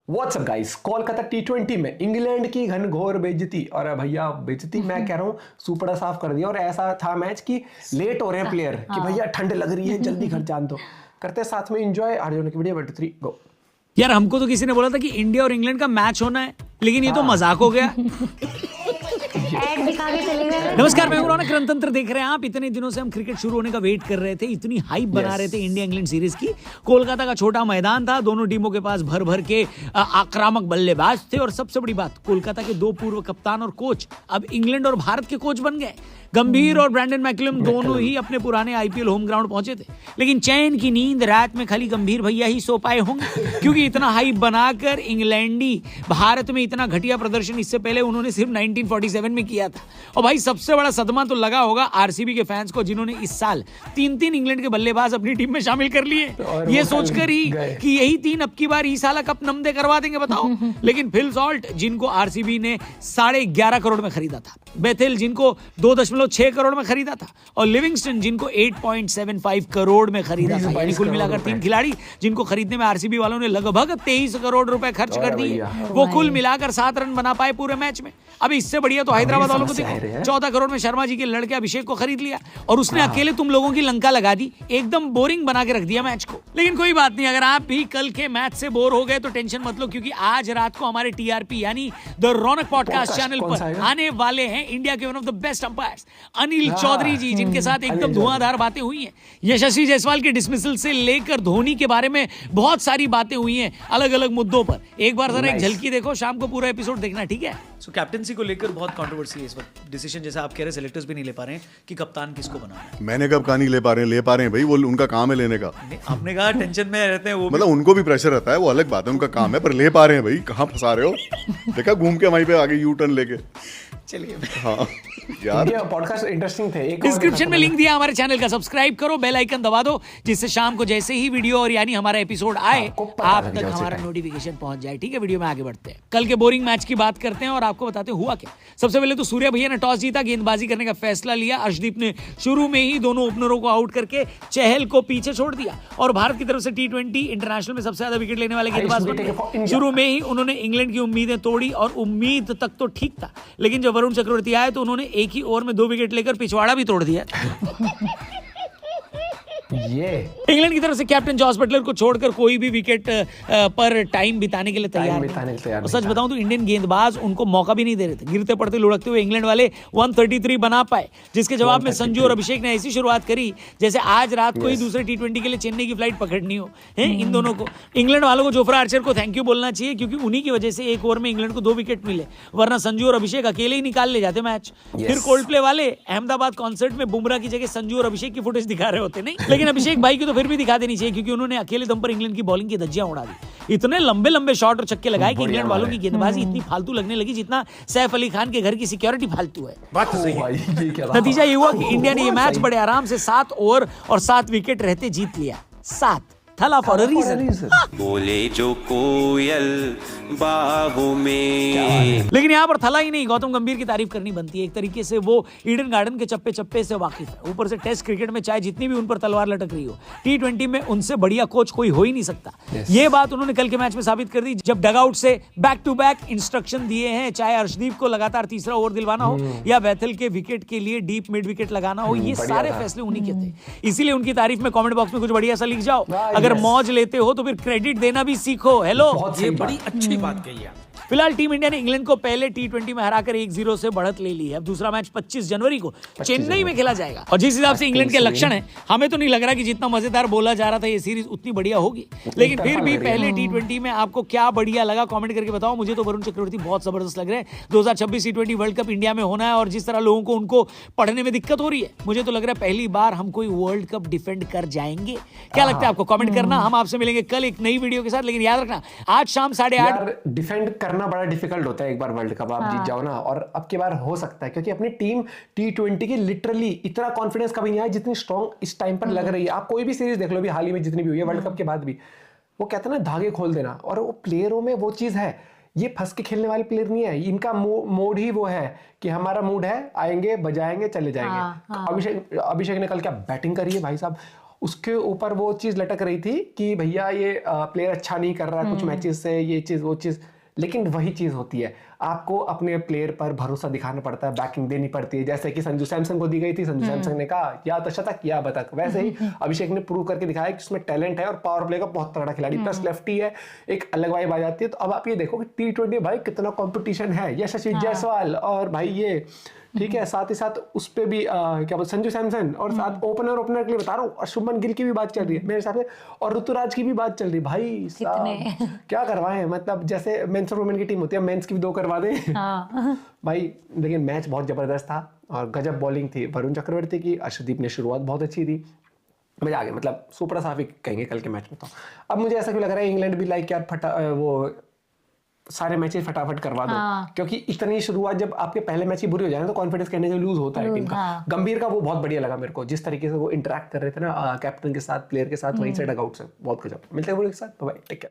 WhatsApp guys, Kolkata टी20 में England की घनघोर बेइज्जती। और भैया बेइज्जती मैं कह रहा हूँ, सुपड़ा साफ कर दिया। और ऐसा था मैच कि लेट हो रहे हैं प्लेयर कि भैया ठंड लग रही है, जल्दी घर जान दो। करते साथ में एंजॉय। अर्जुन की वीडियो 1 2 3 गो। यार हमको तो किसी ने बोला था कि इंडिया और इंग्लैंड का मैच होना है, लेकिन ये तो मजाक हो गया। ऐड दिखा के चले गए। नमस्कार, मैं हूं रौनक, रणतंत्र देख रहे हैं आप। इतने दिनों से हम क्रिकेट शुरू होने का वेट कर रहे थे, इतनी हाइप बना रहे थे इंडिया इंग्लैंड सीरीज की। कोलकाता का छोटा मैदान था, दोनों टीमों के पास भर भर के आक्रामक बल्लेबाज थे। और सबसे बड़ी बात, कोलकाता के 2 पूर्व कप्तान और कोच अब इंग्लैंड और भारत के कोच बन गए। गंभीर और ब्रैंडन मैकलम दोनों ही अपने पुराने आईपीएल होम ग्राउंड पहुंचे थे, लेकिन चैन की नींद रात में खाली गंभीर भैया ही सो पाए होंगे, क्योंकि इतना हाइप बनाकर इंग्लैंडी भारत में इतना घटिया प्रदर्शन इससे पहले उन्होंने सिर्फ 1947 में किया था। और भाई सबसे बड़ा सदमा तो लगा होगा आरसीबी के फैंस को, जिन्होंने इस साल 3 इंग्लैंड के बल्लेबाज अपनी टीम में शामिल कर लिए, ये सोचकर ही कि यही 3 अब की बार इस साल कप नमदे करवा देंगे, बताओ। लेकिन फिल सॉल्ट, जिनको आरसीबी ने 11.5 करोड़ में खरीदा था, बेथेल जिनको 2.6 करोड़ में खरीदा था, और लिविंगस्टन जिनको 8.75 करोड़ में खरीदा था, यानी कुल मिलाकर 3 खिलाड़ी जिनको खरीदने में आरसीबी वालों ने लगभग 23 करोड़ रुपए खर्च कर दिए। वो कुल मिलाकर 7 रन बना पाए पूरे मैच में। अब इससे बढ़िया तो हैदराबाद वालों को देखो, 14 करोड़ में शर्मा जी के लड़के अभिषेक को खरीद लिया, और उसने अकेले तुम लोगों की लंका लगा दी, एकदम बोरिंग बना के रख दिया मैच को। लेकिन कोई बात नहीं, अगर आप भी कल के मैच से बोर हो गए तो टेंशन मत लो, क्योंकि आज रात को हमारे टीआरपी यानी द रौनक पॉडकास्ट चैनल पर आने वाले हैं इंडिया के one of the best umpires Anil Chaudhary ji, जिनके साथ एकदम धुआंधार बातें हुई हैं। यशस्वी जायसवाल के डिसमिसल से लेकर धोनी के बारे में बहुत सारी बातें हुई हैं अलग अलग मुद्दों पर। एक बार जरा एक झलकी देखो, शाम को पूरा एपिसोड देखना, ठीक है। सो कैप्टनसी को लेकर बहुत कंट्रोवर्सी है इस वक्त। डिसीजन जैसा आप कह रहे हैं, सेलेक्टर्स भी नहीं ले पा रहे हैं कि कप्तान किसको बनाना है। मैंने कब कहा नहीं ले पा रहे हैं भाई, वो उनका काम है लेने का। आपने कहा टेंशन में रहते हैं वो, मतलब उनको भी प्रेशर रहता है, वो अलग बात है, उनका काम है, पर ले पा रहे हैं भाई। कहाँ फंसा रहे हो? देखा घूम के वहीं पे आगे यू टर्न लेके। चलिए हाँ यार, पॉडकास्ट इंटरेस्टिंग थे। डिस्क्रिप्शन में लिंक दिया हमारे चैनल का, सब्सक्राइब करो, बेल आइकन दबा दो, जिससे शाम को जैसे ही वीडियो और यानी हमारा एपिसोड आए आप तक हमारा नोटिफिकेशन पहुंच जाए, ठीक है। वीडियो में आगे बढ़ते हैं, कल के बोरिंग मैच की बात करते हैं और आपको बताते हैं हुआ क्या। सबसे पहले तो सूर्या भैया ने टॉस जीता, गेंदबाजी करने का फैसला लिया। अर्शदीप ने शुरू में ही दोनों ओपनरों को आउट करके चहल को पीछे छोड़ दिया, और भारत की तरफ से टी20 इंटरनेशनल में सबसे ज्यादा विकेट लेने वाले गेंदबाज बन गए। शुरू में ही उन्होंने इंग्लैंड की उम्मीदें तोड़ी, और उम्मीद तक तो ठीक था, लेकिन जब वरुण चक्रवर्ती आए तो उन्होंने एक ही ओवर में 2 विकेट लेकर पिछवाड़ा भी तोड़ दिया। ये इंग्लैंड की तरफ से कैप्टन जॉस बटलर को छोड़कर कोई भी विकेट पर टाइम बिताने के लिए तैयार नहीं। और सच बताऊं तो इंडियन गेंदबाज उनको मौका भी नहीं दे रहे थे। गिरते पड़ते लुढ़कते हुए इंग्लैंड वाले 133 बना पाए, जिसके जवाब में संजू और अभिषेक ने ऐसी शुरुआत करी जैसे आज रात को ही दूसरे टी20 के लिए चेन्नई की फ्लाइट पकड़नी हो। इन दोनों को, इंग्लैंड वालों को जोफ्रा आर्चर को थैंक यू बोलना चाहिए, क्योंकि उन्हीं की वजह से एक ओवर में इंग्लैंड को 2 विकेट मिले, वरना संजू और अभिषेक अकेले ही निकाल ले जाते मैच। फिर कोल्ड प्ले वाले अहमदाबाद कॉन्सर्ट में बुमराह की जगह संजू और अभिषेक की फुटेज दिखा रहे होते, नहीं। लेकिन अभिषेक भाई की तो फिर भी दिखा देनी चाहिए, क्योंकि उन्होंने अकेले दम पर इंग्लैंड की बॉलिंग की धज्जियां उड़ा दी। इतने लंबे लंबे शॉट और छक्के लगाए कि इंग्लैंड वालों की गेंदबाजी इतनी फालतू लगने लगी जितना सैफ अली खान के घर की सिक्योरिटी फालतू है। बात तो सही है। नतीजा ये हुआ कि इंडिया ने ये मैच बड़े आराम से 7 ओवर और 7 विकेट रहते जीत लिया। 7 थला फॉर अ रीजन। बोले जो कोयल बाहों में। लेकिन यहाँ पर थला ही नहीं, गौतम गंभीर की तारीफ करनी बनती है। एक तरीके से वो ईडन गार्डन के चप्पे चप्पे से वाकिफ है। ऊपर से टेस्ट क्रिकेट में चाहे जितनी भी उन पर तलवार लटक रही हो, टी20 में उनसे बढ़िया कोच कोई हो ही नहीं सकता। ये बात उन्होंने कल के मैच में साबित कर दी, जब डगआउट से बैक टू बैक इंस्ट्रक्शन दिए हैं, चाहे अर्शदीप को लगातार तीसरा ओवर दिलवाना हो या बैथल के विकेट के लिए डीप मिड विकेट लगाना हो, ये सारे फैसले उन्हीं के थे। इसीलिए उनकी तारीफ में कमेंट बॉक्स में कुछ बढ़िया सा लिख जाओ। अगर मौज लेते हो तो फिर क्रेडिट देना भी सीखो। हेलो, ये बड़ी अच्छी बात कही है। फिलहाल टीम इंडिया ने इंग्लैंड को पहले टी20 में हराकर 1-0 से बढ़त ले ली है। अब दूसरा मैच 25 जनवरी को चेन्नई में खेला जाएगा, और जिस हिसाब से इंग्लैंड के लक्षण है, हमें तो नहीं लग रहा कि जितना मजेदार बोला जा रहा था ये सीरीज उतनी बढ़िया होगी। लेकिन फिर भी पहले टी20 में आपको क्या बढ़िया लगा, कमेंट करके बताओ। मुझे तो वरुण चक्रवर्ती बहुत जबरदस्त लग रहे हैं। 2026 टी20 वर्ल्ड कप इंडिया में होना है, और जिस तरह लोगों को उनको पढ़ने में दिक्कत हो रही है, मुझे तो लग रहा है पहली बार हम कोई वर्ल्ड कप डिफेंड कर जाएंगे। क्या लगता है आपको? कमेंट करना। हम आपसे मिलेंगे कल एक नई वीडियो के साथ, लेकिन याद रखना आज शाम 8:30 डिफेंड करना बड़ा डिफिकल्ट होता है। एक बार वर्ल्ड कप आप जीत जाओ ना, और अब की बार हो सकता है, क्योंकि अपनी टीम टी20 की लिटरली इतना कॉन्फिडेंस कभी नहीं आया जितनी स्ट्रॉन्ग इस टाइम पर लग रही है। आप कोई भी सीरीज देख लो अभी हाल ही में जितनी भी हुई है वर्ल्ड कप के बाद भी, वो कहते हैं ना धागे खोल देना, और वो प्लेयरों में वो चीज है। ये फंस के खेलने वाले प्लेयर नहीं है, इनका मोड ही वो है कि हमारा मूड है, आएंगे बजाएंगे चले जाएंगे। अभिषेक ने कल क्या बैटिंग करी है भाई साहब, उसके ऊपर वो चीज लटक रही थी कि भैया ये प्लेयर अच्छा नहीं कर रहा कुछ मैचेस से, ये चीज वो चीज। लेकिन वही चीज होती है, आपको अपने प्लेयर पर भरोसा दिखाना पड़ता है, बैकिंग देनी पड़ती है। जैसे कि संजू सैमसन को दी गई थी, संजू सैमसन ने कहा या तो शतक या बतक, वैसे ही अभिषेक ने प्रूव करके दिखाया कि उसमें टैलेंट है और पावर प्ले का बहुत तगड़ा खिलाड़ी, प्लस लेफ्टी है, एक अलग वाइब आ जाती है। तो अब आप ये देखो कि T20 भाई कितना कंपटीशन है, यशस्वी जायसवाल और भाई ये ठीक है, साथ ही साथ उस पे भी क्या बोलते संजू सैमसन, और साथ ओपनर के लिए बता रहा हूँ शुभमन गिल की भी बात चल रही है मेरे हिसाब से, और ऋतुराज की भी बात चल रही है। भाई साहब क्या करवाए, मतलब जैसे मेंस और वुमेन की टीम होती है, मेंस की भी 2 करवा दें। भाई लेकिन मैच बहुत जबरदस्त था और गजब बॉलिंग थी वरुण चक्रवर्ती की, अर्शदीप ने शुरुआत बहुत अच्छी थी, मजा आ गया, मतलब सुपर साफ ही कहेंगे कल के मैच में। तो अब मुझे ऐसा क्यों लग रहा है इंग्लैंड भी लाइक यार वो सारे मैचेस फटाफट करवा दो, क्योंकि इतनी शुरुआत जब आपके पहले मैच ही बुरी हो जाए तो कॉन्फिडेंस कहने से लूज होता है टीम का। गंभीर का वो बहुत बढ़िया लगा मेरे को, जिस तरीके से वो इंटरेक्ट कर रहे थे ना कैप्टन के साथ, प्लेयर के साथ, वहीं से डगआउट से, बहुत गजब। मिलते हैं वो एक साथ, बाय, टेक केयर।